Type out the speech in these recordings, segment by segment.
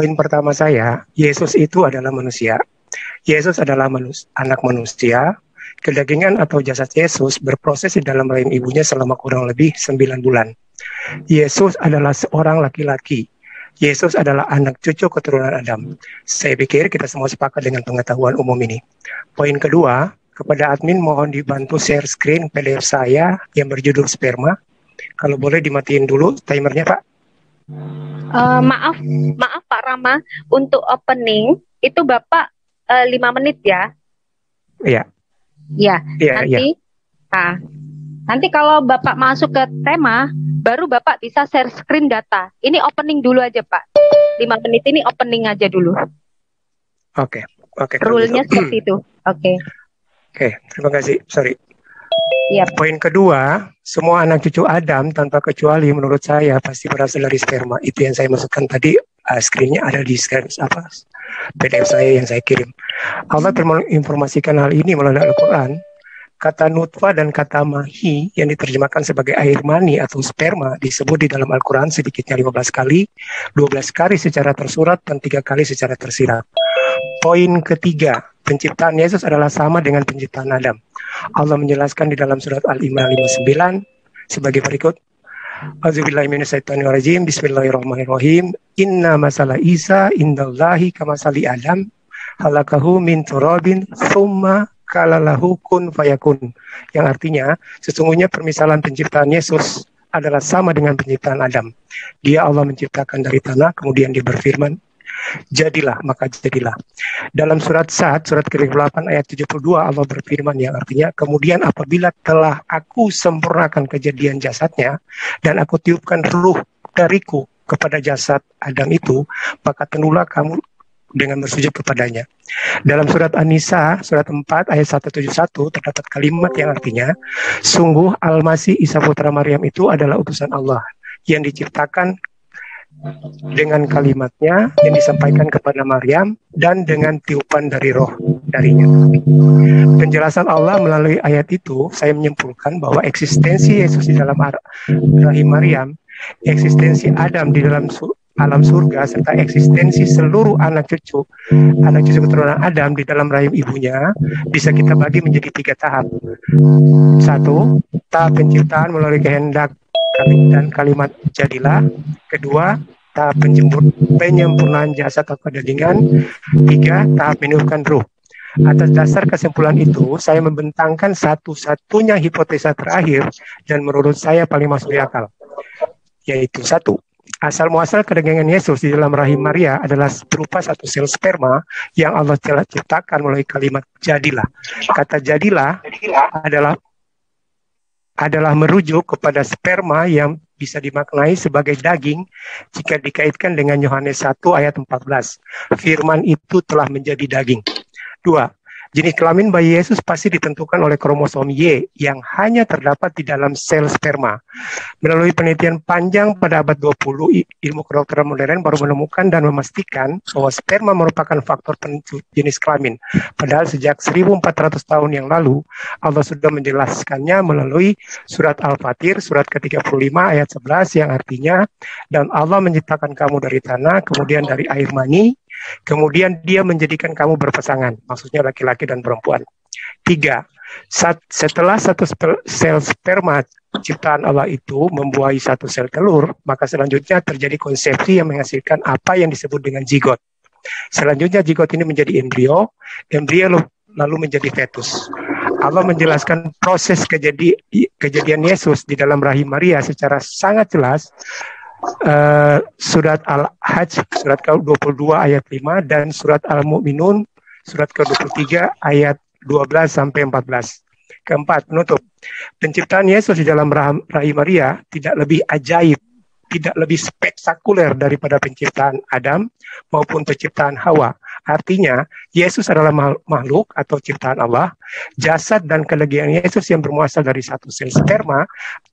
Poin pertama saya, Yesus itu adalah manusia. Yesus adalah anak manusia. Kedagingan atau jasad Yesus berproses di dalam rahim ibunya selama kurang lebih 9 bulan. Yesus adalah seorang laki-laki. Yesus adalah anak cucu keturunan Adam. Saya pikir kita semua sepakat dengan pengetahuan umum ini. Poin kedua, kepada admin mohon dibantu share screen PDF saya yang berjudul sperma. Kalau boleh dimatiin dulu timernya, Pak. Maaf Pak Rama, untuk opening itu Bapak 5 menit ya? Iya. Ya, nanti. Nah, nanti kalau Bapak masuk ke tema, baru Bapak bisa share screen data. Ini opening dulu aja Pak. 5 menit ini opening aja dulu. Oke. Rule-nya seperti itu. Oke, terima kasih. Sorry. Yep. Poin kedua, semua anak cucu Adam tanpa kecuali menurut saya pasti berasal dari sperma. Itu yang saya maksudkan tadi. Screen-nya ada di screen PDF saya yang saya kirim. Allah menginformasikan hal ini melalui Al-Quran. Kata nutfah dan kata mahi yang diterjemahkan sebagai air mani atau sperma disebut di dalam Al-Quran sedikitnya 15 kali, 12 kali secara tersurat dan 3 kali secara tersirat. Poin ketiga, penciptaan Yesus adalah sama dengan penciptaan Adam. Allah menjelaskan di dalam surat Al-Imran 59 sebagai berikut. Auzubillahiminasyaitonirrajim. Bismillahirrahmanirrahim. Inna masalah Isa indallahi kamasali Adam halakahu min turabin thumma kalalahu kun fayakun. Yang artinya, sesungguhnya permisalan penciptaan Yesus adalah sama dengan penciptaan Adam. Dia Allah menciptakan dari tanah, kemudian dia berfirman, jadilah, maka jadilah. Dalam surat Sad, surat ke-8 ayat 72, Allah berfirman yang artinya, kemudian apabila telah aku sempurnakan kejadian jasadnya, dan aku tiupkan ruh dariku kepada jasad Adam itu, maka tenulah kamu dengan bersujud kepadanya. Dalam surat An-Nisa, surat 4 ayat 171, terdapat kalimat yang artinya, sungguh Al-Masih Isa putra Maryam itu adalah utusan Allah, yang diciptakan dengan kalimatnya yang disampaikan kepada Maryam dan dengan tiupan dari roh darinya. Penjelasan Allah melalui ayat itu, saya menyimpulkan bahwa eksistensi Yesus di dalam rahim Maryam, eksistensi Adam di dalam alam surga, serta eksistensi seluruh anak cucu keturunan Adam di dalam rahim ibunya bisa kita bagi menjadi 3 tahap. 1, tahap penciptaan melalui kehendak dan kalimat jadilah. 2, tahap penyempurnaan jasad atau kedagingan. 3, tahap meniupkan ruh. Atas dasar kesimpulan itu, saya membentangkan satu-satunya hipotesa terakhir dan menurut saya paling masuk akal, yaitu 1. Asal muasal kedagingan Yesus di dalam rahim Maria adalah berupa satu sel sperma yang Allah telah ciptakan melalui kalimat jadilah. Kata jadilah adalah merujuk kepada sperma yang bisa dimaknai sebagai daging jika dikaitkan dengan Yohanes 1 ayat 14. Firman itu telah menjadi daging. 2. Jenis kelamin bayi Yesus pasti ditentukan oleh kromosom Y yang hanya terdapat di dalam sel sperma. Melalui penelitian panjang pada abad 20, ilmu kedokteran modern baru menemukan dan memastikan bahwa sperma merupakan faktor penentu jenis kelamin. Padahal sejak 1400 tahun yang lalu, Allah sudah menjelaskannya melalui surat Al-Fatir, surat ke-35 ayat 11 yang artinya, dan Allah menciptakan kamu dari tanah, kemudian dari air mani, kemudian dia menjadikan kamu berpasangan, maksudnya laki-laki dan perempuan. 3. Setelah satu sel sperma ciptaan Allah itu membuahi satu sel telur, maka selanjutnya terjadi konsepsi yang menghasilkan apa yang disebut dengan zigot. Selanjutnya zigot ini menjadi embrio lalu menjadi fetus. Allah menjelaskan proses kejadian Yesus di dalam rahim Maria secara sangat jelas. Surat Al-Hajj surat ke-22 ayat 5 dan surat Al-Mu'minun surat ke-23 ayat 12 sampai 14. Keempat, penutup. Penciptaan Yesus di dalam rahim Maria tidak lebih ajaib, tidak lebih spektakuler daripada penciptaan Adam maupun penciptaan Hawa. Artinya, Yesus adalah makhluk atau ciptaan Allah. Jasad dan kedagingan Yesus yang bermuasal dari satu sel sperma,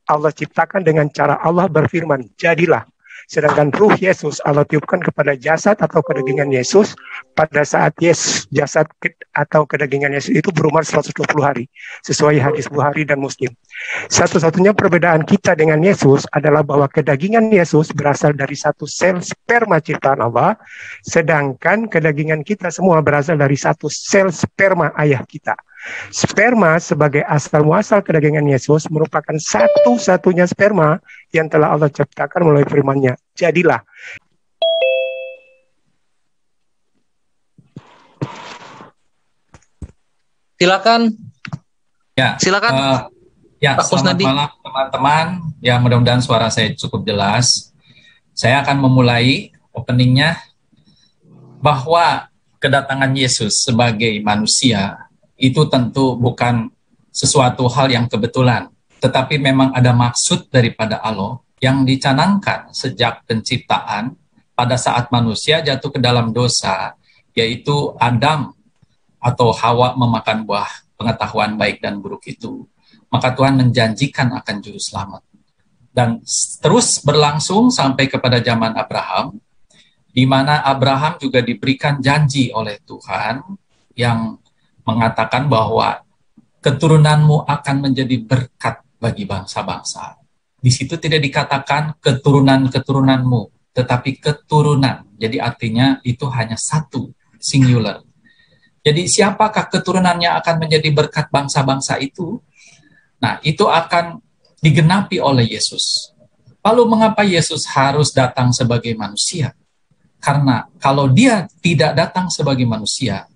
Allah ciptakan dengan cara Allah berfirman, jadilah. Sedangkan ruh Yesus Allah tiupkan kepada jasad atau kedagingan Yesus pada saat jasad atau kedagingan Yesus itu berumur 120 hari, sesuai hadis Bukhari dan Muslim. Satu-satunya perbedaan kita dengan Yesus adalah bahwa kedagingan Yesus berasal dari satu sel sperma ciptaan Allah, sedangkan kedagingan kita semua berasal dari satu sel sperma ayah kita. Sperma sebagai asal muasal kedagingan Yesus merupakan satu-satunya sperma yang telah Allah ciptakan melalui firman-Nya. Jadilah. Silakan. Ya, silakan. Ya, selamat malam teman-teman. Ya, mudah-mudahan suara saya cukup jelas. Saya akan memulai openingnya bahwa kedatangan Yesus sebagai manusia itu tentu bukan sesuatu hal yang kebetulan, tetapi memang ada maksud daripada Allah yang dicanangkan sejak penciptaan pada saat manusia jatuh ke dalam dosa, yaitu Adam atau Hawa memakan buah pengetahuan baik dan buruk itu. Maka Tuhan menjanjikan akan juru selamat. Dan terus berlangsung sampai kepada zaman Abraham, di mana Abraham juga diberikan janji oleh Tuhan yang mengatakan bahwa keturunanmu akan menjadi berkat bagi bangsa-bangsa. Di situ tidak dikatakan keturunan-keturunanmu, tetapi keturunan. Jadi artinya itu hanya satu, singular. Jadi siapakah keturunannya akan menjadi berkat bangsa-bangsa itu? Nah, itu akan digenapi oleh Yesus. Lalu mengapa Yesus harus datang sebagai manusia? Karena kalau dia tidak datang sebagai manusia,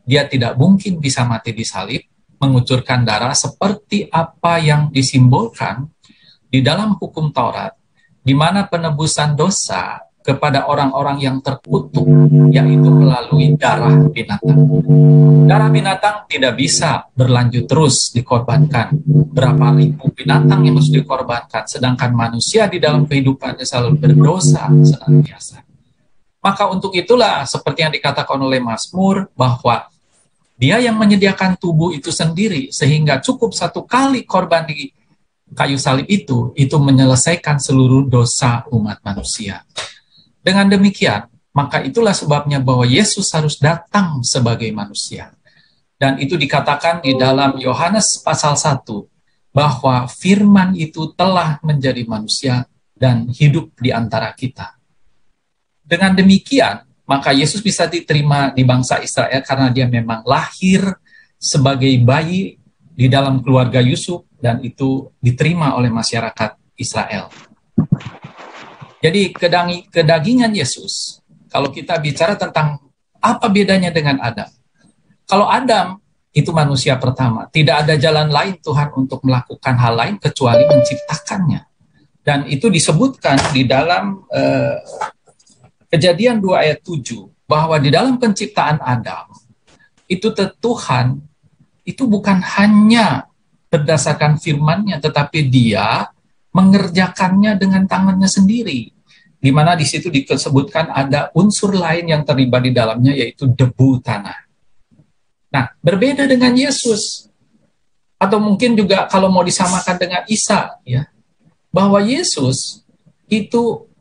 dia tidak mungkin bisa mati di salib, mengucurkan darah seperti apa yang disimbolkan di dalam hukum Taurat, di mana penebusan dosa kepada orang-orang yang terkutuk, yaitu melalui darah binatang. Darah binatang tidak bisa berlanjut terus dikorbankan. Berapa ribu binatang yang harus dikorbankan, sedangkan manusia di dalam kehidupannya selalu berdosa senantiasa. Maka untuk itulah, seperti yang dikatakan oleh Mazmur, bahwa dia yang menyediakan tubuh itu sendiri, sehingga cukup satu kali korban di kayu salib itu menyelesaikan seluruh dosa umat manusia. Dengan demikian, maka itulah sebabnya bahwa Yesus harus datang sebagai manusia. Dan itu dikatakan di dalam Yohanes pasal 1, bahwa firman itu telah menjadi manusia dan hidup di antara kita. Dengan demikian, maka Yesus bisa diterima di bangsa Israel karena dia memang lahir sebagai bayi di dalam keluarga Yusuf dan itu diterima oleh masyarakat Israel. Jadi kedagingan Yesus, kalau kita bicara tentang apa bedanya dengan Adam. Kalau Adam itu manusia pertama, tidak ada jalan lain Tuhan untuk melakukan hal lain kecuali menciptakannya. Dan itu disebutkan di dalam Kejadian 2 ayat 7, bahwa di dalam penciptaan Adam, itu Tuhan, itu bukan hanya berdasarkan firman-Nya, tetapi dia mengerjakannya dengan tangannya sendiri. Di mana di situ disebutkan ada unsur lain yang terlibat di dalamnya, yaitu debu tanah. Nah, berbeda dengan Yesus. Atau mungkin juga kalau mau disamakan dengan Isa, ya, bahwa Yesus itu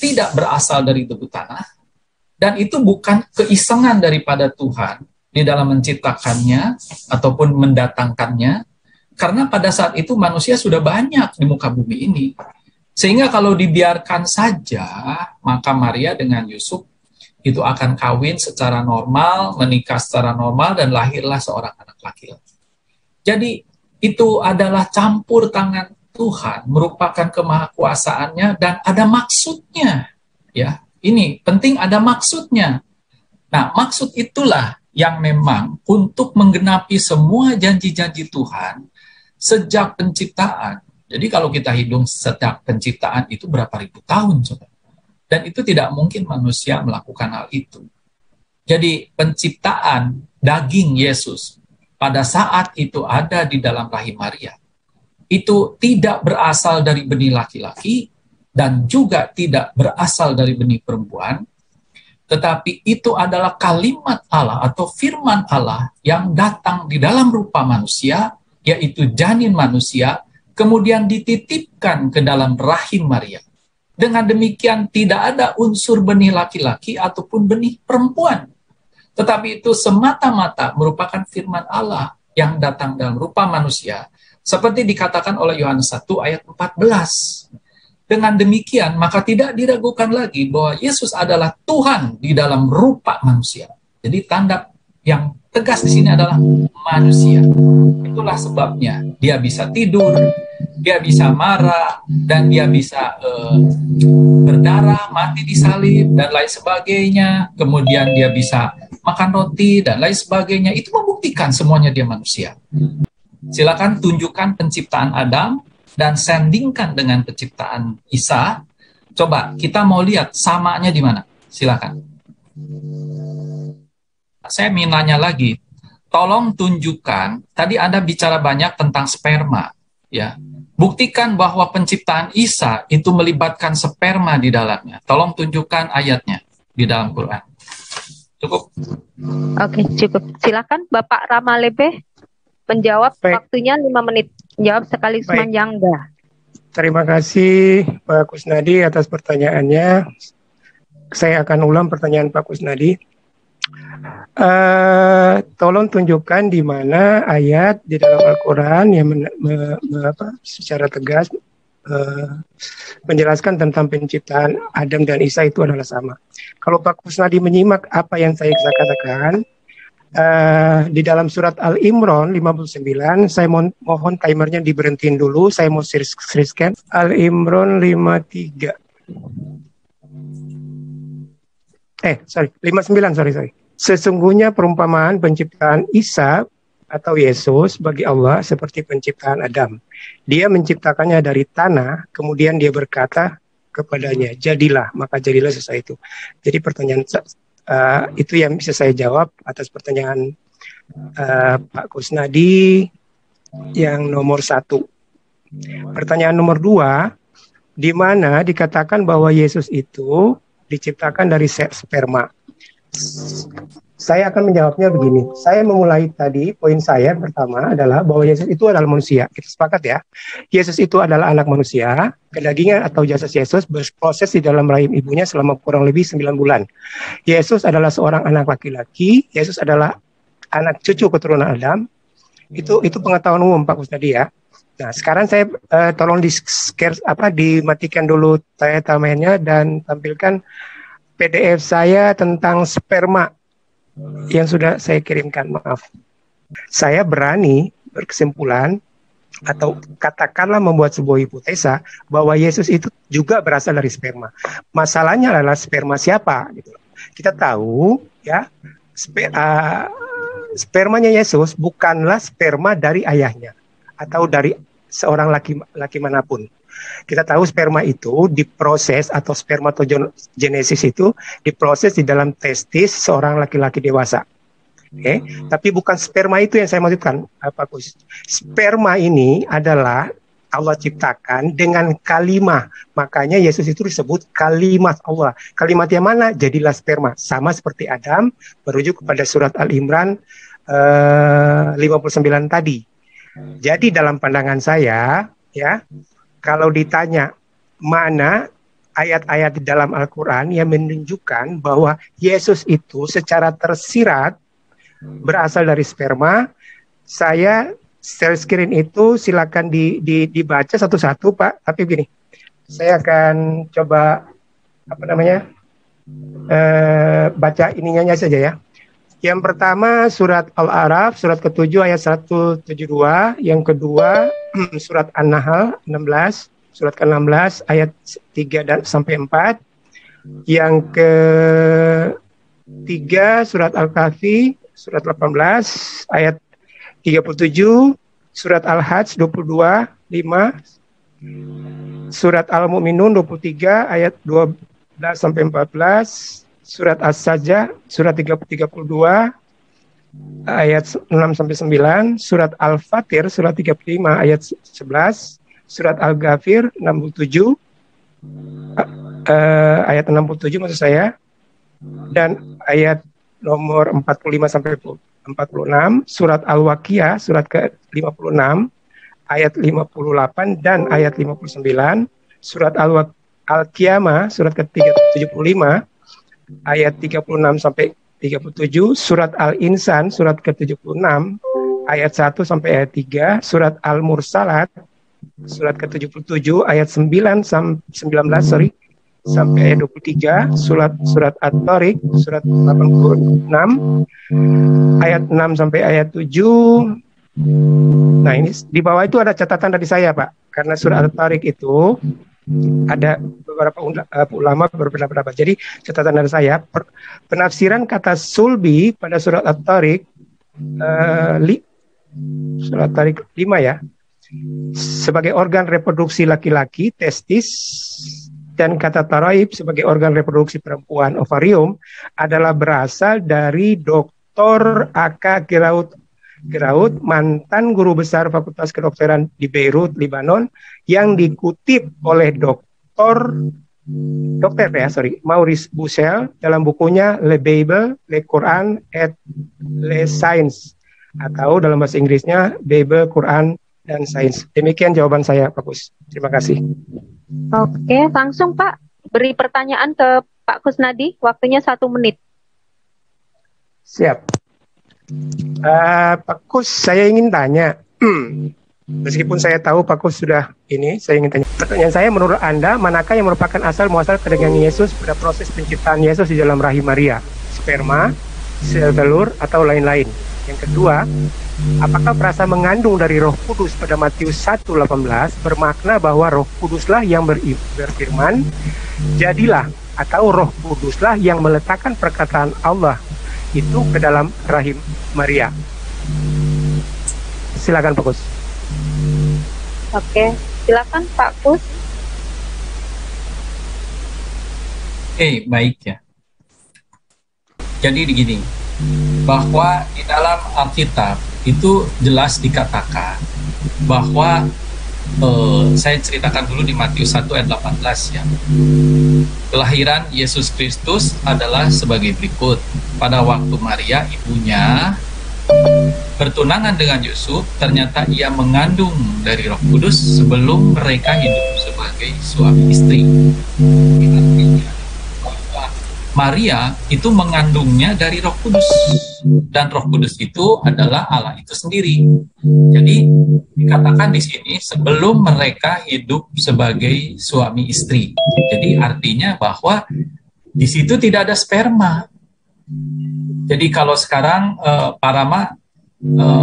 tidak berasal dari debu tanah, dan itu bukan keisengan daripada Tuhan di dalam menciptakannya ataupun mendatangkannya, karena pada saat itu manusia sudah banyak di muka bumi ini. Sehingga kalau dibiarkan saja, maka Maria dengan Yusuf itu akan kawin secara normal, menikah secara normal, dan lahirlah seorang anak laki-laki. Jadi itu adalah campur tangan Tuhan, merupakan kemahakuasaannya dan ada maksudnya. Ya, ini penting, ada maksudnya. Nah, maksud itulah yang memang untuk menggenapi semua janji-janji Tuhan sejak penciptaan. Jadi kalau kita hitung sejak penciptaan itu berapa ribu tahun, coba. Dan itu tidak mungkin manusia melakukan hal itu. Jadi penciptaan daging Yesus pada saat itu ada di dalam rahim Maria, itu tidak berasal dari benih laki-laki dan juga tidak berasal dari benih perempuan, tetapi itu adalah kalimat Allah atau firman Allah yang datang di dalam rupa manusia, yaitu janin manusia, kemudian dititipkan ke dalam rahim Maria. Dengan demikian tidak ada unsur benih laki-laki ataupun benih perempuan. Tetapi itu semata-mata merupakan firman Allah yang datang dalam rupa manusia. Seperti dikatakan oleh Yohanes 1 ayat 14. Dengan demikian, maka tidak diragukan lagi bahwa Yesus adalah Tuhan di dalam rupa manusia. Jadi tanda yang tegas di sini adalah manusia. Itulah sebabnya dia bisa tidur, dia bisa marah, dan dia bisa berdarah, mati di salib, dan lain sebagainya. Kemudian dia bisa makan roti, dan lain sebagainya. Itu membuktikan semuanya dia manusia. Silakan tunjukkan penciptaan Adam, dan sandingkan dengan penciptaan Isa. Coba kita mau lihat samanya di mana. Silakan. Saya ingin nanya lagi. Tolong tunjukkan, tadi Anda bicara banyak tentang sperma, ya. Buktikan bahwa penciptaan Isa itu melibatkan sperma di dalamnya. Tolong tunjukkan ayatnya di dalam Quran. Cukup? Oke, cukup. Silakan Bapak Ramalebe menjawab. Baik. Waktunya 5 menit. Jawab sekali sepanjang dah. Terima kasih Pak Kusnadi atas pertanyaannya. Saya akan ulang pertanyaan Pak Kusnadi. Tolong tunjukkan di mana ayat di dalam Al-Quran yang secara tegas menjelaskan tentang penciptaan Adam dan Isa itu adalah sama. Kalau Pak Kusnadi menyimak apa yang saya katakan, di dalam surat Al-Imran 59, saya mohon timernya diberhentiin dulu, saya mau seriskan. Al-Imran 53. 59, sorry. Sesungguhnya perumpamaan penciptaan Isa atau Yesus bagi Allah seperti penciptaan Adam. Dia menciptakannya dari tanah, kemudian dia berkata kepadanya, jadilah, maka jadilah sesuatu itu. Jadi pertanyaan itu yang bisa saya jawab atas pertanyaan Pak Kusnadi yang nomor 1. Pertanyaan nomor 2, di mana dikatakan bahwa Yesus itu diciptakan dari sperma. Saya akan menjawabnya begini. Saya memulai tadi, poin saya pertama adalah bahwa Yesus itu adalah manusia. Kita sepakat ya. Yesus itu adalah anak manusia. Kedagingan atau jasad Yesus berproses di dalam rahim ibunya selama kurang lebih 9 bulan. Yesus adalah seorang anak laki-laki. Yesus adalah anak cucu keturunan Adam. Itu pengetahuan umum Pak Kusnadi ya. Nah, sekarang saya tolong dimatikan dulu timernya dan tampilkan PDF saya tentang sperma yang sudah saya kirimkan, maaf. Saya berani berkesimpulan atau katakanlah membuat sebuah hipotesa bahwa Yesus itu juga berasal dari sperma. Masalahnya adalah sperma siapa? Gitu. Kita tahu ya, spermanya Yesus bukanlah sperma dari ayahnya atau dari seorang laki manapun. Kita tahu sperma itu diproses atau spermatogenesis itu diproses di dalam testis seorang laki-laki dewasa. Oke, tapi bukan sperma itu yang saya maksudkan, Pak Kus. Sperma ini adalah Allah ciptakan dengan kalimat. Makanya Yesus itu disebut kalimat Allah. Kalimat yang mana? Jadilah sperma. Sama seperti Adam, merujuk kepada surat Al-Imran 59 tadi. Jadi dalam pandangan saya, ya, kalau ditanya mana ayat-ayat di dalam Al-Quran yang menunjukkan bahwa Yesus itu secara tersirat berasal dari sperma, saya share screen itu silakan dibaca satu-satu Pak. Tapi begini, saya akan coba baca ininya saja ya. Yang pertama surat Al-A'raf, surat ke-7 ayat 172. Yang kedua surat An-Nahl 16, surat ke-16 ayat 3 sampai 4. Yang ketiga surat Al-Kahfi, surat 18 ayat 37, surat Al-Hajj 22, 5, surat Al-Mu'minun 23 ayat 12 sampai 14. Surat As-Sajdah, surat 32, ayat 6 sampai 9, surat Al-Fatir, surat 35, ayat 11, surat Al-Ghafir 67, ayat 67 maksud saya, dan ayat nomor 45 sampai 46, surat Al-Waqiah, surat ke-56, ayat 58 dan ayat 59, surat Al-Qiyamah surat ke-75 ayat 36 sampai 37, surat Al-Insan surat ke-76 ayat 1 sampai ayat 3, surat Al-Mursalat surat ke-77 ayat 9 sampai 19 sampai ayat 23, surat At-Tariq surat 86 ayat 6 sampai ayat 7. Nah, ini di bawah itu ada catatan dari saya, Pak. Karena surat At-Tariq itu ada beberapa ulama berpendapat. Jadi catatan dari saya, penafsiran kata sulbi pada surat At-Tariq surat At-Tariq 5 ya, sebagai organ reproduksi laki-laki, testis, dan kata taraib sebagai organ reproduksi perempuan, ovarium, adalah berasal dari Dr. A.K. Geraut, mantan guru besar Fakultas Kedokteran di Beirut, Lebanon, yang dikutip oleh Maurice Bussell dalam bukunya Le Bible, Le Quran et les Sciences, atau dalam bahasa Inggrisnya Bible, Quran, dan Sains. Demikian jawaban saya, Pak Kus. Terima kasih. Oke, langsung Pak, beri pertanyaan ke Pak Kusnadi, waktunya 1 menit. Siap. Pak Kus, saya ingin tanya, meskipun saya tahu Pak Kus sudah saya ingin tanya. Pertanyaan saya, menurut Anda, manakah yang merupakan asal muasal kedagingan Yesus pada proses penciptaan Yesus di dalam rahim Maria? Sperma, sel telur, atau lain-lain? Yang kedua, apakah frasa mengandung dari Roh Kudus pada Matius 1:18 bermakna bahwa Roh Kuduslah yang berfirman, jadilah, atau Roh Kuduslah yang meletakkan perkataan Allah itu ke dalam rahim Maria? Silakan Pak Kus. Oke, silakan Pak Kus. Baik ya. Jadi begini, bahwa di dalam Alkitab itu jelas dikatakan bahwa saya ceritakan dulu di Matius 1 ayat 18 ya. Kelahiran Yesus Kristus adalah sebagai berikut. Pada waktu Maria ibunya bertunangan dengan Yusuf, ternyata ia mengandung dari Roh Kudus sebelum mereka hidup sebagai suami istri. Artinya bahwa Maria itu mengandungnya dari Roh Kudus, dan Roh Kudus itu adalah Allah itu sendiri. Jadi dikatakan di sini sebelum mereka hidup sebagai suami istri. Jadi artinya bahwa di situ tidak ada sperma. Jadi kalau sekarang Pak Rama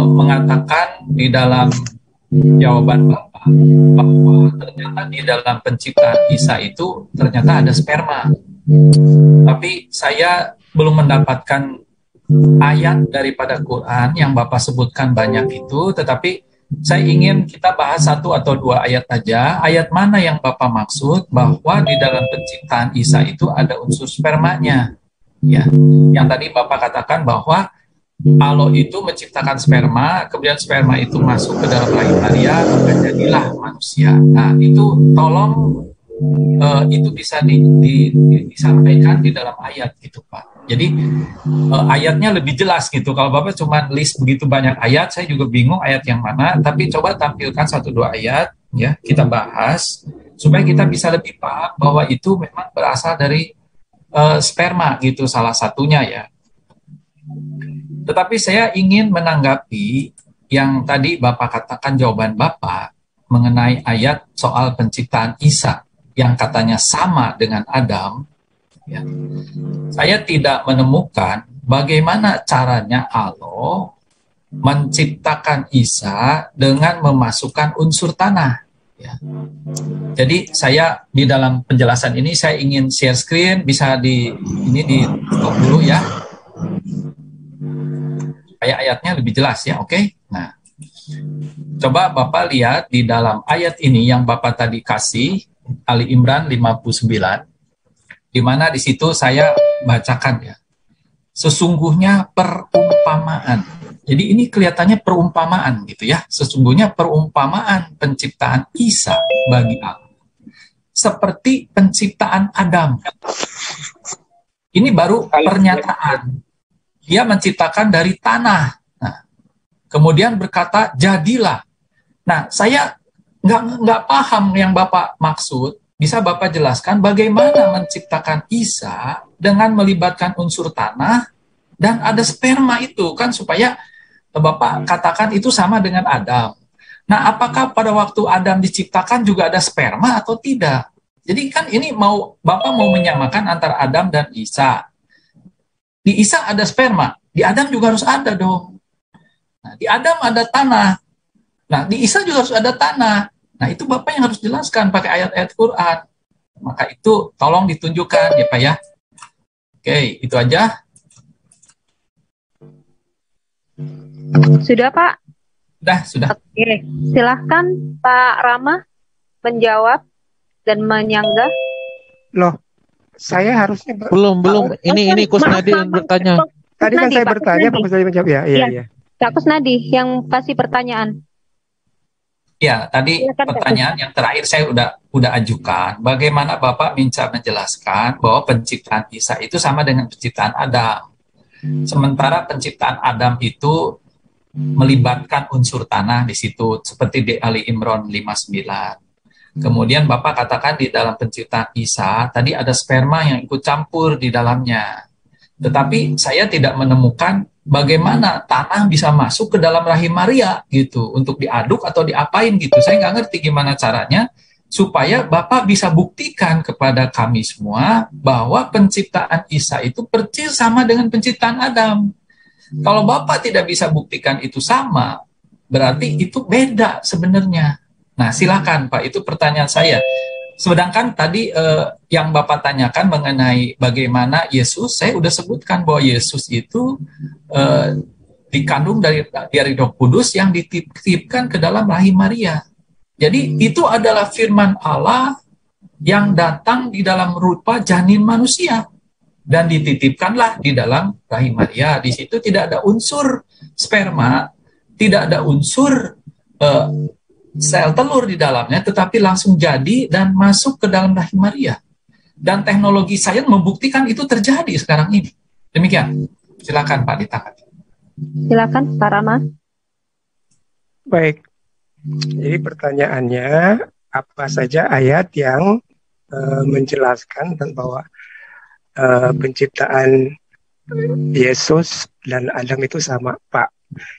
mengatakan di dalam jawaban Bapak bahwa ternyata di dalam penciptaan Isa itu ternyata ada sperma. Tapi saya belum mendapatkan ayat daripada Quran yang Bapak sebutkan banyak itu, tetapi saya ingin kita bahas 1 atau 2 ayat saja. Ayat mana yang Bapak maksud bahwa di dalam penciptaan Isa itu ada unsur spermanya? Ya, yang tadi Bapak katakan bahwa Allah itu menciptakan sperma, kemudian sperma itu masuk ke dalam rahim Maria, maka jadilah manusia. Nah, itu tolong itu bisa disampaikan di dalam ayat gitu Pak. Jadi ayatnya lebih jelas gitu. Kalau Bapak cuma list begitu banyak ayat, saya juga bingung ayat yang mana. Tapi coba tampilkan 1-2 ayat ya, kita bahas supaya kita bisa lebih paham bahwa itu memang berasal dari sperma gitu, salah satunya ya. Tetapi saya ingin menanggapi yang tadi Bapak katakan jawaban Bapak mengenai ayat soal penciptaan Isa yang katanya sama dengan Adam. Ya. Saya tidak menemukan bagaimana caranya Allah menciptakan Isa dengan memasukkan unsur tanah. Ya. Jadi saya di dalam penjelasan ini saya ingin share screen, bisa di stop dulu ya. Supaya ayatnya lebih jelas ya, oke? Nah, coba Bapak lihat di dalam ayat ini yang Bapak tadi kasih, Ali Imran 59, di mana di situ saya bacakan ya. Sesungguhnya perumpamaan. Jadi ini kelihatannya perumpamaan gitu ya. Sesungguhnya perumpamaan penciptaan Isa bagi Allah seperti penciptaan Adam. Ini baru pernyataan. Dia menciptakan dari tanah. Nah, kemudian berkata, jadilah. Nah, saya nggak paham yang Bapak maksud bisa Bapak jelaskan bagaimana menciptakan Isa dengan melibatkan unsur tanah dan ada sperma itu kan, supaya Bapak katakan itu sama dengan Adam. Nah, apakah pada waktu Adam diciptakan juga ada sperma atau tidak? Jadi kan ini Bapak mau menyamakan antara Adam dan Isa. Di Isa ada sperma, di Adam juga harus ada dong. Nah, di Adam ada tanah. Nah, di Isa juga harus ada tanah. Nah, itu Bapak yang harus jelaskan pakai ayat-ayat Quran. Maka itu tolong ditunjukkan ya Pak ya. Oke, itu aja. Sudah Pak? Sudah. Oke, silahkan Pak Rama menjawab dan menyanggah. Loh, saya harusnya belum. Ini Kusnadi yang bertanya. Tadi kan saya bertanya, Pak Kusnadi menjawab ya. Iya. Pak Kusnadi yang kasih pertanyaan. Ya, tadi pertanyaan yang terakhir saya udah ajukan. Bagaimana Bapak minta menjelaskan bahwa penciptaan Isa itu sama dengan penciptaan Adam. Sementara penciptaan Adam itu melibatkan unsur tanah di situ, seperti di Ali Imran 59. Kemudian Bapak katakan di dalam penciptaan Isa, tadi ada sperma yang ikut campur di dalamnya. Tetapi saya tidak menemukan bagaimana tanah bisa masuk ke dalam rahim Maria gitu, untuk diaduk atau diapain gitu. Saya nggak ngerti gimana caranya supaya Bapak bisa buktikan kepada kami semua bahwa penciptaan Isa itu persis sama dengan penciptaan Adam. Kalau Bapak tidak bisa buktikan itu sama, berarti itu beda sebenarnya. Nah, silakan Pak, itu pertanyaan saya. Sedangkan tadi yang Bapak tanyakan mengenai bagaimana Yesus, saya udah sebutkan bahwa Yesus itu dikandung dari Roh Kudus yang dititipkan ke dalam rahim Maria. Jadi itu adalah firman Allah yang datang di dalam rupa janin manusia dan dititipkanlah di dalam rahim Maria. Di situ tidak ada unsur sperma, tidak ada unsur sel telur di dalamnya, tetapi langsung jadi dan masuk ke dalam rahim Maria. Dan teknologi sains membuktikan itu terjadi sekarang ini. Demikian. Silakan Pak ditanggapi. Silakan Pak Rama. Baik. Jadi pertanyaannya, apa saja ayat yang menjelaskan tentang bahwa penciptaan Yesus dan Adam itu sama, Pak?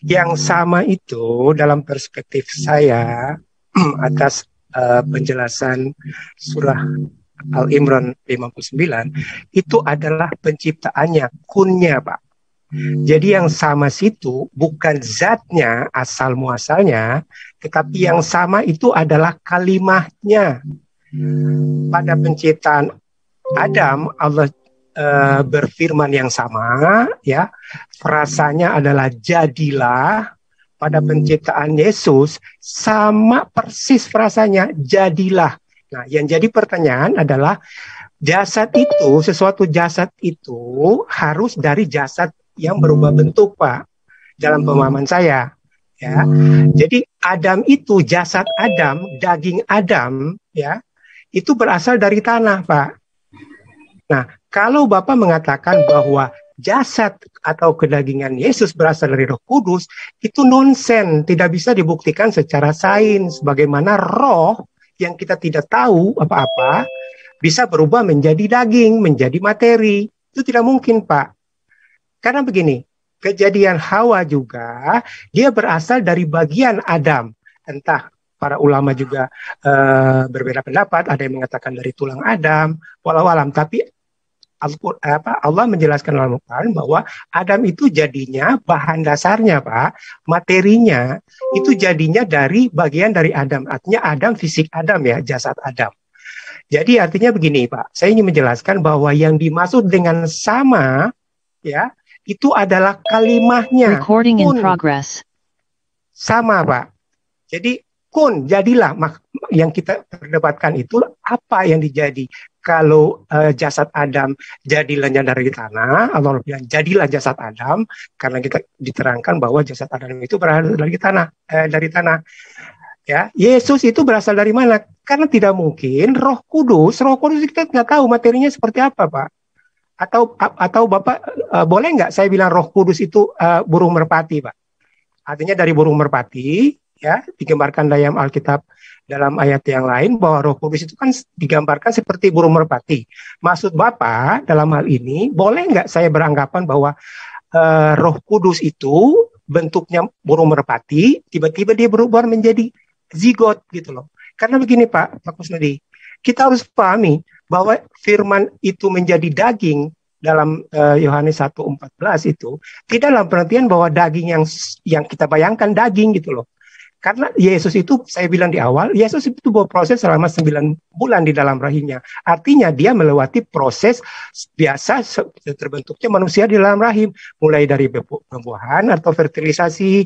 Yang sama itu dalam perspektif saya atas penjelasan surah Al-Imran 59 itu adalah penciptaannya, kunnya, Pak. Jadi yang sama situ bukan zatnya asal muasalnya, tetapi yang sama itu adalah kalimahnya. Pada penciptaan Adam, Allah berfirman yang sama, ya, frasanya adalah jadilah. Pada penciptaan Yesus sama persis frasanya, jadilah. Nah, yang jadi pertanyaan adalah jasad itu, sesuatu jasad itu harus dari jasad yang berubah bentuk, Pak, dalam pemahaman saya, ya. Jadi Adam itu, jasad Adam, daging Adam, ya, itu berasal dari tanah, Pak. Nah, kalau Bapak mengatakan bahwa jasad atau kedagingan Yesus berasal dari Roh Kudus, itu nonsen, tidak bisa dibuktikan secara sains. Bagaimana roh yang kita tidak tahu apa-apa bisa berubah menjadi daging, menjadi materi. Itu tidak mungkin, Pak. Karena begini, kejadian Hawa juga, dia berasal dari bagian Adam. Entah para ulama juga berbeda pendapat, ada yang mengatakan dari tulang Adam, walau alam. Tapi Allah menjelaskan dalam Al-Quran bahwa Adam itu jadinya bahan dasarnya, Pak, materinya itu jadinya dari bagian dari Adam. Artinya Adam, fisik Adam, ya, jasad Adam. Jadi artinya begini, Pak, saya ingin menjelaskan bahwa yang dimaksud dengan sama, ya, itu adalah kalimahnya. Recording in progress. Sama, Pak. Jadi kun, jadilah. Yang kita perdebatkan itu apa yang dijadi. Kalau jasad Adam jadilahnya dari tanah, Allah bilang jadilah jasad Adam, karena kita diterangkan bahwa jasad Adam itu berasal dari tanah, Ya, Yesus itu berasal dari mana? Karena tidak mungkin Roh Kudus kita nggak tahu materinya seperti apa, Pak. Atau Bapak boleh nggak saya bilang Roh Kudus itu burung merpati, Pak? Artinya dari burung merpati, ya, digambarkan dalam Alkitab dalam ayat yang lain bahwa Roh Kudus itu kan digambarkan seperti burung merpati. Maksud Bapak dalam hal ini, boleh nggak saya beranggapan bahwa Roh Kudus itu bentuknya burung merpati, tiba-tiba dia berubah menjadi zigot gitu loh. Karena begini Pak Kusnadi, kita harus pahami bahwa firman itu menjadi daging dalam Yohanes 1:14 itu tidak dalam pengertian bahwa daging yang kita bayangkan daging gitu loh. Karena Yesus itu, saya bilang di awal, Yesus itu berproses selama 9 bulan di dalam rahimnya. Artinya dia melewati proses biasa terbentuknya manusia di dalam rahim. Mulai dari pembuahan atau fertilisasi,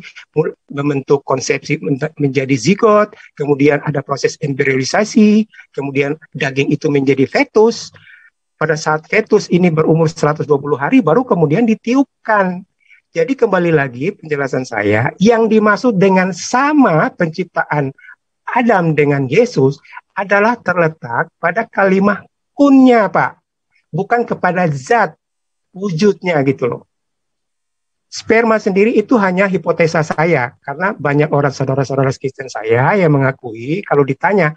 membentuk konsepsi menjadi zigot, kemudian ada proses embrionisasi, kemudian daging itu menjadi fetus. Pada saat fetus ini berumur 120 hari, baru kemudian ditiupkan. Jadi kembali lagi penjelasan saya, yang dimaksud dengan sama penciptaan Adam dengan Yesus adalah terletak pada kalimat kunnya, Pak. Bukan kepada zat wujudnya gitu loh. Sperma sendiri itu hanya hipotesa saya, karena banyak orang saudara-saudara Kristen saya yang mengakui kalau ditanya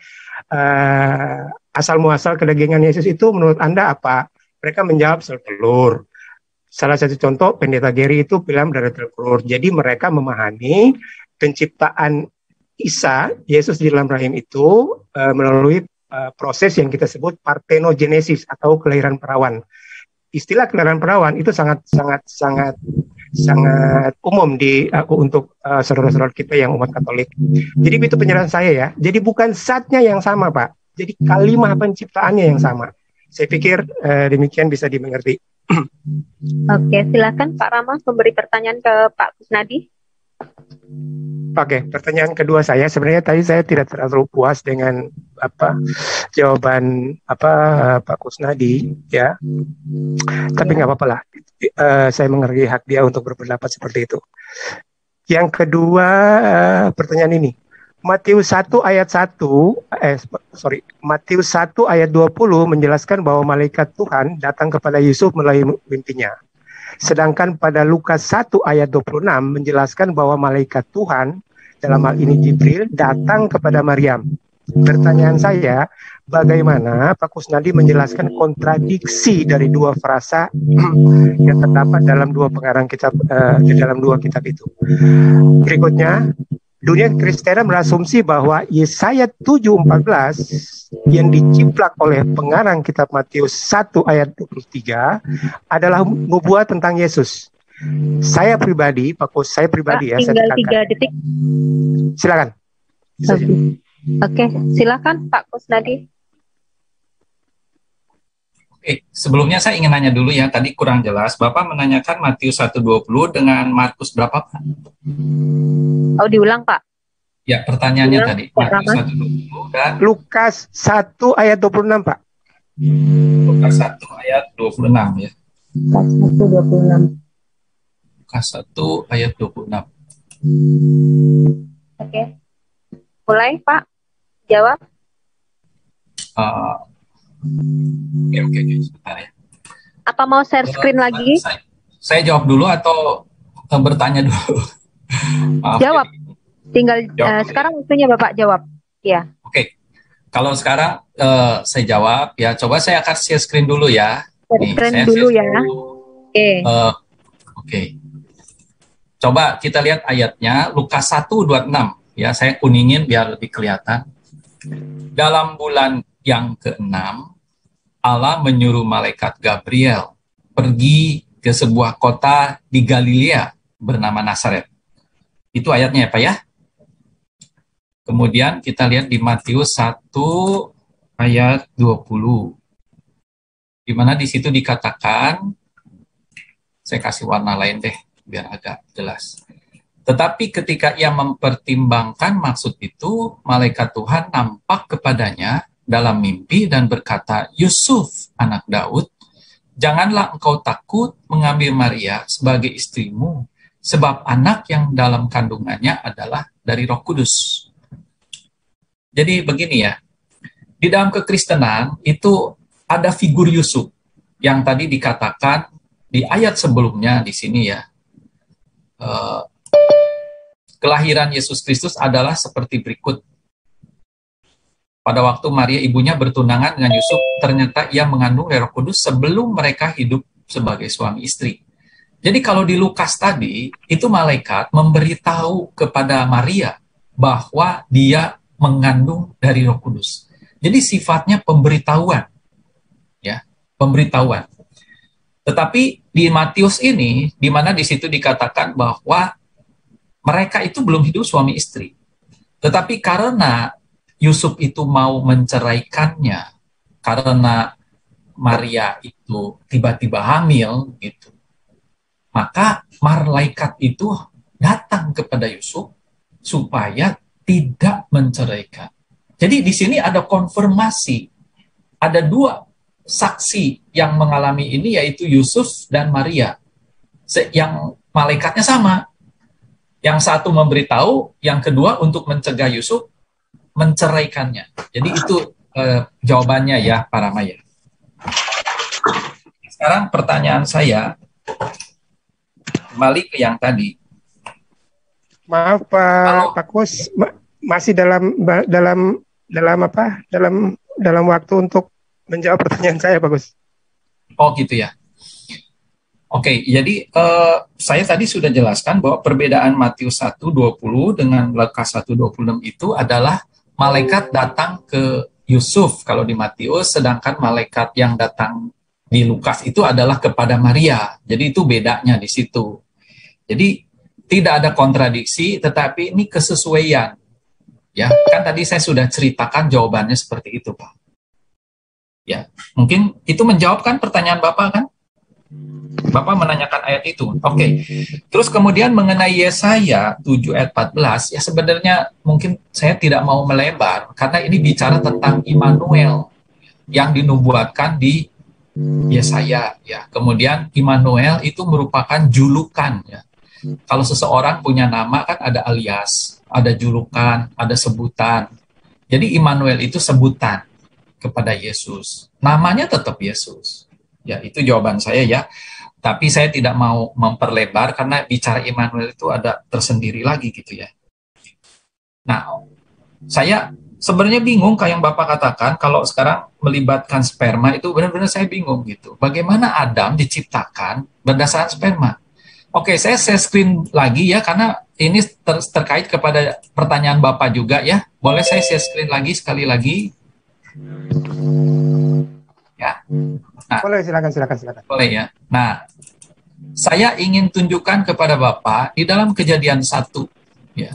asal muasal kedagingan Yesus itu menurut Anda apa? Mereka menjawab sel telur. Salah satu contoh, Pendeta Gary itu bilang dari telur. Jadi mereka memahami penciptaan Isa, Yesus di dalam rahim itu melalui proses yang kita sebut parthenogenesis atau kelahiran perawan. Istilah kelahiran perawan itu sangat umum untuk saudara-saudara kita yang umat Katolik. Jadi itu penjelasan saya ya. Jadi bukan zatnya yang sama, Pak. Jadi kalimat penciptaannya yang sama. Saya pikir demikian bisa dimengerti. Oke, silakan Pak Rama memberi pertanyaan ke Pak Kusnadi. Oke, pertanyaan kedua saya, sebenarnya tadi saya tidak terlalu puas dengan jawaban Pak Kusnadi ya. Tapi nggak apa-apa lah. Saya mengerti hak dia untuk berpendapat seperti itu. Yang kedua, pertanyaan ini. Matius 1 ayat 20 menjelaskan bahwa malaikat Tuhan datang kepada Yusuf melalui mimpinya. Sedangkan pada Lukas 1 ayat 26 menjelaskan bahwa malaikat Tuhan, dalam hal ini Jibril, datang kepada Maryam. Pertanyaan saya, bagaimana Pak Kusnadi menjelaskan kontradiksi dari dua frasa yang terdapat dalam dua pengarang kitab, di dalam dua kitab itu. Berikutnya, dunia Kristen berasumsi bahwa Yesaya 7:14 yang diciplak oleh pengarang kitab Matius 1 ayat 23 adalah nubuat tentang Yesus. Saya pribadi, Pak Kus, saya pribadi ya. Tinggal 3 detik. Silakan. Oke, silakan Pak Kusnadi. Oke, sebelumnya saya ingin nanya dulu ya, tadi kurang jelas. Bapak menanyakan Matius 1:20 dengan Markus berapa, Pak? Oh, diulang, Pak. Ya, pertanyaannya tadi. Matius 1:20 dan Lukas 1 ayat 26, Pak. Lukas 1 ayat 26 ya. Lukas 1:26. Lukas 1 ayat 26. Oke. Mulai, Pak. Jawab. Oke, sebentar ya. Apa mau share screen lagi? Saya jawab dulu atau bertanya dulu? Jawab. Tinggal sekarang waktunya Bapak jawab. Ya. Oke. Kalau sekarang saya jawab ya. Coba saya akan share screen dulu ya. Share screen dulu ya. Oke. Coba kita lihat ayatnya Lukas 1:26 ya. Saya kuningin biar lebih kelihatan. Dalam bulan yang ke-6 Allah menyuruh malaikat Gabriel pergi ke sebuah kota di Galilea bernama Nazaret. Itu ayatnya ya Pak ya. Kemudian kita lihat di Matius 1 ayat 20. Di mana di situ dikatakan, saya kasih warna lain deh biar agak jelas. Tetapi ketika ia mempertimbangkan maksud itu, malaikat Tuhan nampak kepadanya dalam mimpi dan berkata, Yusuf, anak Daud, janganlah engkau takut mengambil Maria sebagai istrimu, sebab anak yang dalam kandungannya adalah dari Roh Kudus. Jadi begini ya, di dalam kekristenan itu ada figur Yusuf yang tadi dikatakan di ayat sebelumnya di sini ya. kelahiran Yesus Kristus adalah seperti berikut. Pada waktu Maria ibunya bertunangan dengan Yusuf, ternyata ia mengandung Roh Kudus sebelum mereka hidup sebagai suami istri. Jadi kalau di Lukas tadi, itu malaikat memberitahu kepada Maria bahwa dia mengandung dari Roh Kudus. Jadi sifatnya pemberitahuan. Ya, pemberitahuan. Tetapi di Matius ini, di mana di situ dikatakan bahwa mereka itu belum hidup suami istri. Tetapi karena Yusuf itu mau menceraikannya, karena Maria itu tiba-tiba hamil, gitu, maka malaikat itu datang kepada Yusuf supaya tidak menceraikan. Jadi di sini ada konfirmasi, ada dua saksi yang mengalami ini, yaitu Yusuf dan Maria. Yang malaikatnya sama. Yang satu memberitahu, yang kedua untuk mencegah Yusuf menceraikannya. Jadi itu jawabannya ya, para Maya. Sekarang pertanyaan saya, kembali ke yang tadi. Maaf Pak Kus, masih dalam waktu untuk menjawab pertanyaan saya, Pak Kus. Oh gitu ya. Oke, jadi saya tadi sudah jelaskan bahwa perbedaan Matius 1:20 dengan Lukas 1:26 itu adalah malaikat datang ke Yusuf kalau di Matius, sedangkan malaikat yang datang di Lukas itu adalah kepada Maria. Jadi itu bedanya di situ. Jadi tidak ada kontradiksi, tetapi ini kesesuaian. Ya, kan tadi saya sudah ceritakan jawabannya seperti itu, Pak. Ya, mungkin itu menjawabkan pertanyaan Bapak kan? Bapak menanyakan ayat itu. Oke. Terus kemudian mengenai Yesaya 7 ayat 14, ya sebenarnya mungkin saya tidak mau melebar karena ini bicara tentang Immanuel yang dinubuatkan di Yesaya ya. Kemudian Immanuel itu merupakan julukan ya. Kalau seseorang punya nama kan ada alias, ada julukan, ada sebutan. Jadi Immanuel itu sebutan kepada Yesus. Namanya tetap Yesus. Ya, itu jawaban saya ya. Tapi saya tidak mau memperlebar karena bicara Immanuel itu ada tersendiri lagi gitu ya. Nah, saya sebenarnya bingung kayak yang Bapak katakan, kalau sekarang melibatkan sperma itu benar-benar saya bingung gitu. Bagaimana Adam diciptakan berdasarkan sperma? Oke, saya share screen lagi ya, karena ini terkait kepada pertanyaan Bapak juga ya. Boleh saya share screen lagi sekali lagi? Ya. Nah, boleh, silakan. Boleh ya. Nah, saya ingin tunjukkan kepada Bapak di dalam Kejadian 1 ya.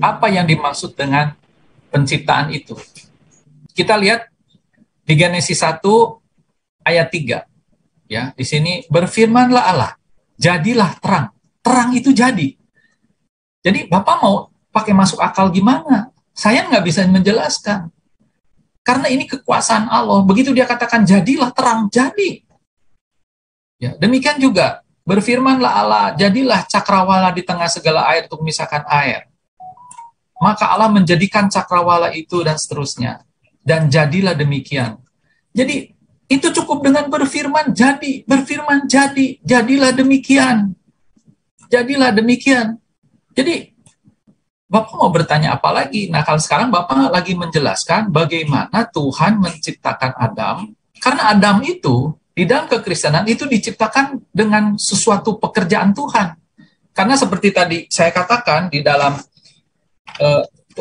Apa yang dimaksud dengan penciptaan itu? Kita lihat di Genesis 1 ayat 3. Ya, di sini berfirmanlah Allah, jadilah terang. Terang itu jadi. Jadi Bapak mau pakai masuk akal gimana? Saya nggak bisa menjelaskan. Karena ini kekuasaan Allah. Begitu dia katakan jadilah terang, jadi. Ya, demikian juga berfirmanlah Allah, jadilah cakrawala di tengah segala air untuk memisahkan air. Maka Allah menjadikan cakrawala itu dan seterusnya. Dan jadilah demikian. Jadi itu cukup dengan berfirman jadi, berfirman jadi, jadilah demikian. Jadilah demikian. Jadi Bapak mau bertanya apa lagi? Nah, kalau sekarang Bapak lagi menjelaskan bagaimana Tuhan menciptakan Adam. Karena Adam itu, di dalam kekristenan itu diciptakan dengan sesuatu pekerjaan Tuhan. Karena seperti tadi saya katakan di dalam,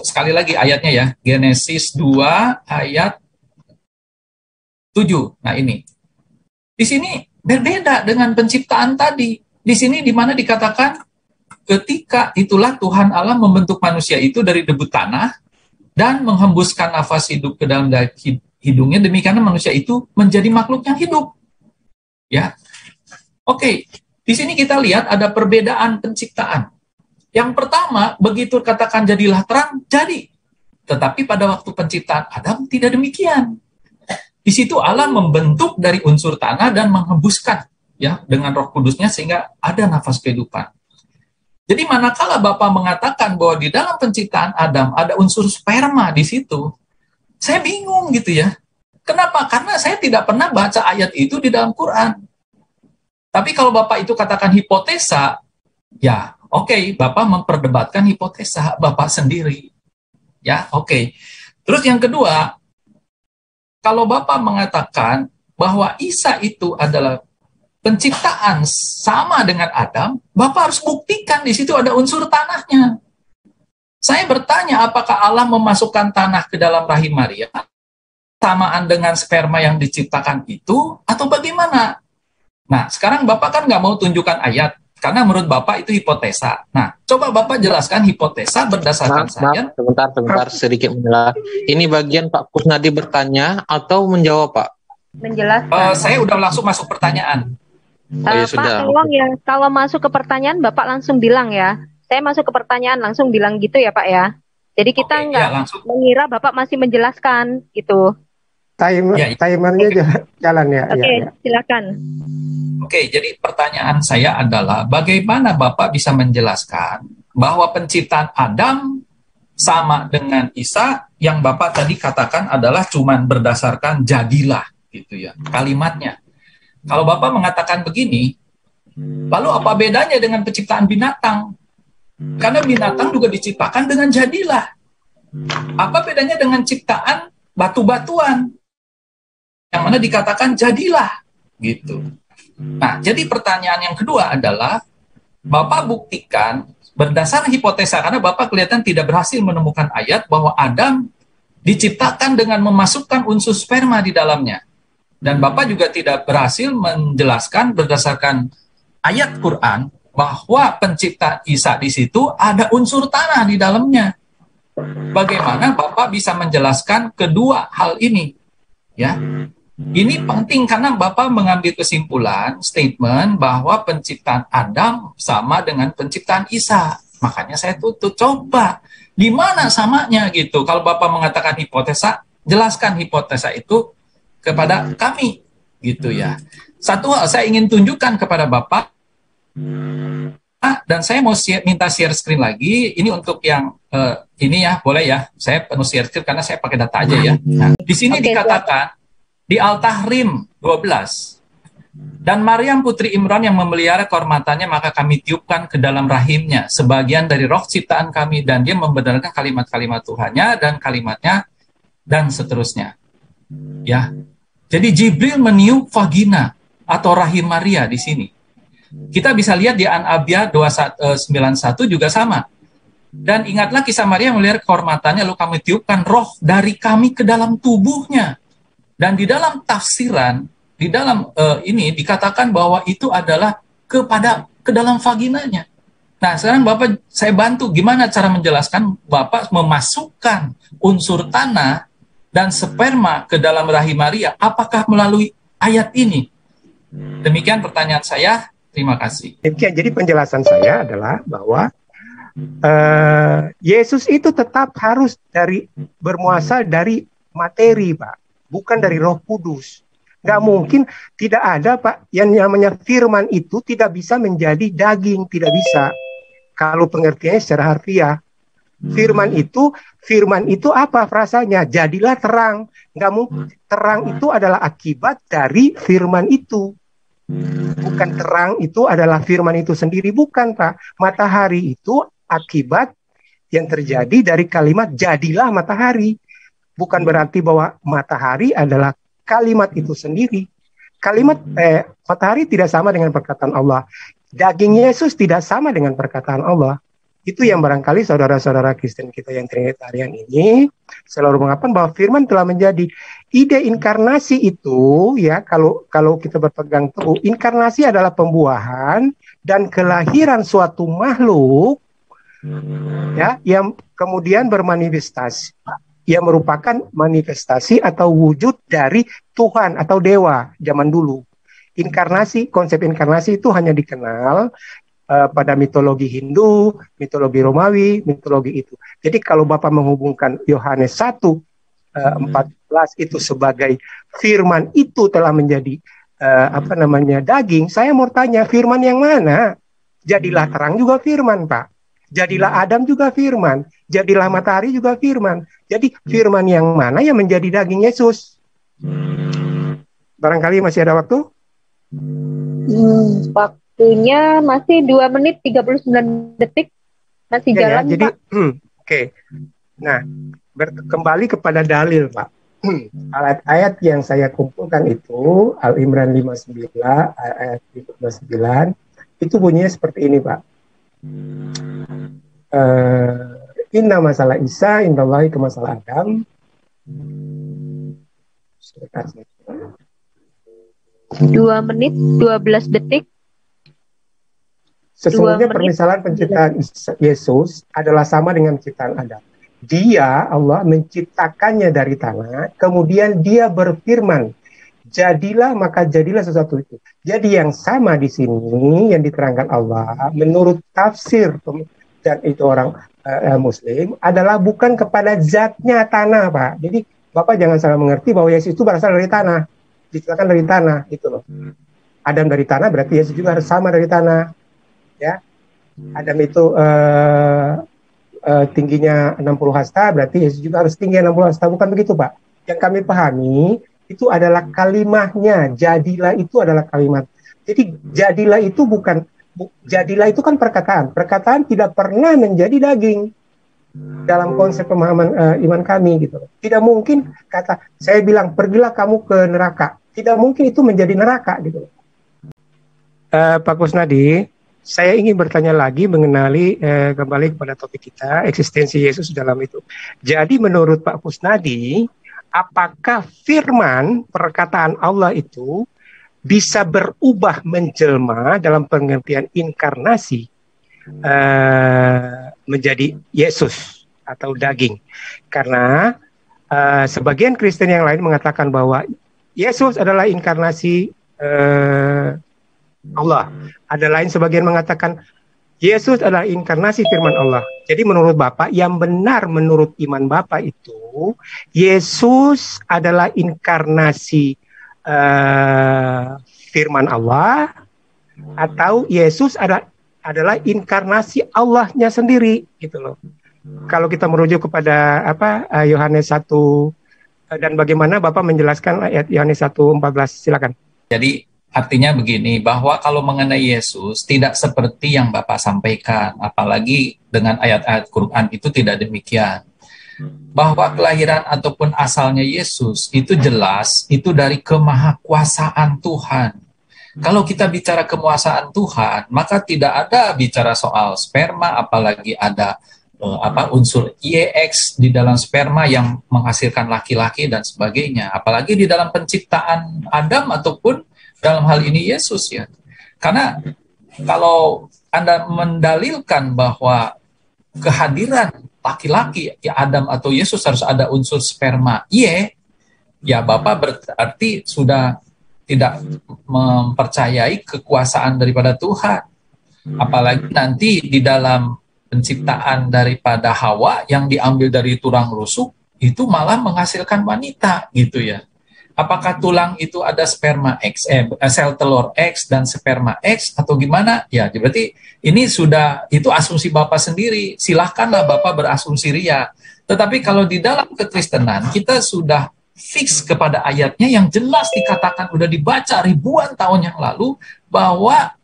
sekali lagi ayatnya ya, Genesis 2 ayat 7. Nah ini. Di sini berbeda dengan penciptaan tadi. Di sini di mana dikatakan, ketika itulah Tuhan Allah membentuk manusia itu dari debu tanah dan menghembuskan nafas hidup ke dalam hidungnya, demikian manusia itu menjadi makhluk yang hidup. Ya. Oke, di sini kita lihat ada perbedaan penciptaan. Yang pertama, begitu katakan jadilah terang, jadi. Tetapi pada waktu penciptaan Adam tidak demikian. Di situ Allah membentuk dari unsur tanah dan menghembuskan ya dengan Roh Kudusnya sehingga ada nafas kehidupan. Jadi manakala Bapak mengatakan bahwa di dalam penciptaan Adam ada unsur sperma di situ, saya bingung gitu ya. Kenapa? Karena saya tidak pernah baca ayat itu di dalam Quran. Tapi kalau Bapak itu katakan hipotesa, ya Oke, Bapak memperdebatkan hipotesa Bapak sendiri. Ya, oke. Terus yang kedua, kalau Bapak mengatakan bahwa Isa itu adalah penciptaan sama dengan Adam, Bapak harus buktikan di situ ada unsur tanahnya. Saya bertanya, apakah Allah memasukkan tanah ke dalam rahim Maria samaan dengan sperma yang diciptakan itu, atau bagaimana? Nah, sekarang Bapak kan nggak mau tunjukkan ayat, karena menurut Bapak itu hipotesa. Nah, coba Bapak jelaskan hipotesa berdasarkan saya. Sebentar, sedikit menjelaskan. Ini bagian Pak Kusnadi bertanya atau menjawab, Pak? Menjelaskan. Saya udah langsung masuk pertanyaan. Ya, Pak, tolong ya, kalau masuk ke pertanyaan Bapak langsung bilang ya. Saya masuk ke pertanyaan langsung bilang gitu ya Pak ya. Jadi kita nggak mengira Bapak masih menjelaskan gitu. Timernya jalan ya. Oke, silakan. Oke, jadi pertanyaan saya adalah bagaimana Bapak bisa menjelaskan bahwa penciptaan Adam sama dengan Isa yang Bapak tadi katakan adalah cuman berdasarkan jadilah gitu ya kalimatnya. Kalau Bapak mengatakan begini, lalu apa bedanya dengan penciptaan binatang? Karena binatang juga diciptakan dengan jadilah. Apa bedanya dengan ciptaan batu-batuan? Yang mana dikatakan jadilah, gitu. Nah, jadi pertanyaan yang kedua adalah, Bapak buktikan berdasar hipotesa, karena Bapak kelihatan tidak berhasil menemukan ayat bahwa Adam diciptakan dengan memasukkan unsur sperma di dalamnya. Dan Bapak juga tidak berhasil menjelaskan berdasarkan ayat Quran bahwa pencipta Isa di situ ada unsur tanah di dalamnya. Bagaimana Bapak bisa menjelaskan kedua hal ini? Ya. Ini penting karena Bapak mengambil kesimpulan, statement bahwa penciptaan Adam sama dengan penciptaan Isa. Makanya saya tutup, coba di mana samanya gitu. Kalau Bapak mengatakan hipotesa, jelaskan hipotesa itu kepada kami gitu ya. Satu hal saya ingin tunjukkan kepada Bapak, dan saya mau minta share screen lagi. Ini untuk yang ini ya, boleh ya. Saya penuh share screen karena saya pakai data aja ya. Nah, di sini dikatakan di Al-Tahrim 12. Dan Maryam putri Imran yang memelihara kehormatannya, maka kami tiupkan ke dalam rahimnya sebagian dari roh ciptaan kami, dan dia membenarkan kalimat-kalimat Tuhannya dan kalimatnya dan seterusnya. Ya. Jadi Jibril meniup vagina atau rahim Maria di sini. Kita bisa lihat di An-Abiyah 291 juga sama. Dan ingatlah kisah Maria memelihara kehormatannya, lalu kami tiupkan roh dari kami ke dalam tubuhnya. Dan di dalam tafsiran, di dalam ini dikatakan bahwa itu adalah ke dalam vaginanya. Nah, sekarang Bapak saya bantu gimana cara menjelaskan Bapak memasukkan unsur tanah dan sperma ke dalam rahim Maria, apakah melalui ayat ini? Demikian pertanyaan saya. Terima kasih. Demikian. Jadi penjelasan saya adalah bahwa Yesus itu tetap harus bermuasal dari materi, Pak. Bukan dari Roh Kudus. Nggak mungkin, tidak ada Pak, yang namanya firman itu tidak bisa menjadi daging, tidak bisa. Kalau pengertiannya secara harfiah. Firman itu apa frasanya? Jadilah terang. Nggak mungkin, terang itu adalah akibat dari firman itu. Bukan terang itu adalah firman itu sendiri, bukan Pak. Matahari itu akibat yang terjadi dari kalimat jadilah matahari. Bukan berarti bahwa matahari adalah kalimat itu sendiri. Matahari tidak sama dengan perkataan Allah. Daging Yesus tidak sama dengan perkataan Allah. Itu yang barangkali saudara-saudara Kristen kita yang Trinitarian ini selalu mengatakan bahwa firman telah menjadi. Ide inkarnasi itu ya, kalau kita berpegang teguh, inkarnasi adalah pembuahan dan kelahiran suatu makhluk ya yang kemudian bermanifestasi, yang merupakan manifestasi atau wujud dari Tuhan atau dewa zaman dulu. Inkarnasi, konsep inkarnasi itu hanya dikenal pada mitologi Hindu, mitologi Romawi, mitologi itu. Jadi kalau Bapak menghubungkan Yohanes 1:14 itu sebagai firman itu telah menjadi daging, saya mau tanya firman yang mana? Jadilah terang juga firman, Pak. Jadilah Adam juga firman. Jadilah matahari juga firman. Jadi firman yang mana yang menjadi daging Yesus? Barangkali masih ada waktu? Waktunya masih 2 menit 39 detik. Masih jalan, ya. Jadi, Pak. Oke. Nah, kembali kepada dalil, Pak. Ayat-ayat yang saya kumpulkan itu, Al-Imran 59, ayat 59, itu bunyinya seperti ini, Pak. Inna masalah Isa, indallahi ke masalah Adam. Sebentar. 2 menit 12 detik. Sesungguhnya permisalan penciptaan Yesus adalah sama dengan penciptaan Adam. Dia, Allah, menciptakannya dari tanah, kemudian dia berfirman, jadilah, maka jadilah sesuatu itu. Jadi yang sama di sini, yang diterangkan Allah, menurut tafsir, dan itu orang Muslim, adalah bukan kepada zatnya tanah, Pak. Jadi, Bapak jangan salah mengerti bahwa Yesus itu berasal dari tanah. Diciptakan dari tanah, gitu loh. Adam dari tanah, berarti Yesus juga harus sama dari tanah. Ya, Adam itu tingginya 60 hasta, berarti Yesus juga harus tinggi 60 hasta, bukan begitu, Pak? Yang kami pahami itu adalah kalimahnya, jadilah itu adalah kalimat. Jadi jadilah itu jadilah itu kan perkataan tidak pernah menjadi daging dalam konsep pemahaman iman kami, gitu. Tidak mungkin saya bilang pergilah kamu ke neraka, tidak mungkin itu menjadi neraka, gitu. Pak Kusnadi, saya ingin bertanya lagi mengenai kembali kepada topik kita, eksistensi Yesus dalam itu. Jadi menurut Pak Kusnadi, apakah firman perkataan Allah itu bisa berubah menjelma dalam pengertian inkarnasi menjadi Yesus atau daging? Karena sebagian Kristen yang lain mengatakan bahwa Yesus adalah inkarnasi Allah. Ada lain sebagian mengatakan Yesus adalah inkarnasi firman Allah. Jadi menurut Bapak, yang benar menurut iman Bapak itu, Yesus adalah inkarnasi firman Allah, atau Yesus adalah inkarnasi Allahnya sendiri, gitu loh. Kalau kita merujuk kepada Yohanes 1, dan bagaimana Bapak menjelaskan ayat Yohanes 1:14, silakan. Jadi artinya begini, bahwa kalau mengenai Yesus tidak seperti yang Bapak sampaikan, apalagi dengan ayat-ayat Quran itu tidak demikian. Bahwa kelahiran ataupun asalnya Yesus itu jelas, itu dari kemahakuasaan Tuhan. Kalau kita bicara kemahakuasaan Tuhan, maka tidak ada bicara soal sperma, apalagi ada unsur IEX di dalam sperma yang menghasilkan laki-laki dan sebagainya. Apalagi di dalam penciptaan Adam ataupun dalam hal ini Yesus, ya. Karena kalau Anda mendalilkan bahwa kehadiran laki-laki, ya Adam atau Yesus harus ada unsur sperma, ya Bapak berarti sudah tidak mempercayai kekuasaan daripada Tuhan. Apalagi nanti di dalam penciptaan daripada Hawa yang diambil dari tulang rusuk, itu malah menghasilkan wanita, gitu ya. Apakah tulang itu ada sperma X, sel telur X dan sperma X atau gimana? Ya, berarti ini itu asumsi Bapak sendiri. Silahkanlah Bapak berasumsi ria. Tetapi kalau di dalam kekristenan, kita sudah fix kepada ayatnya yang jelas dikatakan, udah dibaca ribuan tahun yang lalu, bahwa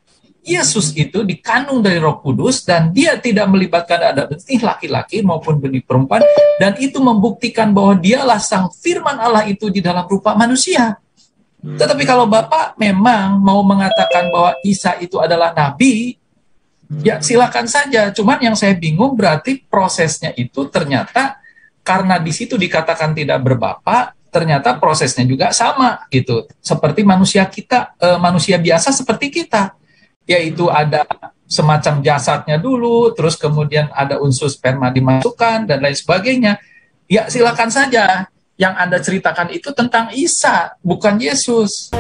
Yesus itu dikandung dari Roh Kudus dan dia tidak melibatkan ada benih laki-laki maupun benih perempuan, dan itu membuktikan bahwa dialah sang firman Allah itu di dalam rupa manusia. Tetapi kalau Bapak memang mau mengatakan bahwa Isa itu adalah nabi, ya silakan saja. Cuman yang saya bingung berarti prosesnya itu ternyata karena di situ dikatakan tidak berbapa, ternyata prosesnya juga sama gitu. Seperti manusia kita, manusia biasa seperti kita. Yaitu ada semacam jasadnya dulu, terus kemudian ada unsur sperma dimasukkan, dan lain sebagainya. Ya silakan saja. Yang Anda ceritakan itu tentang Isa, bukan Yesus.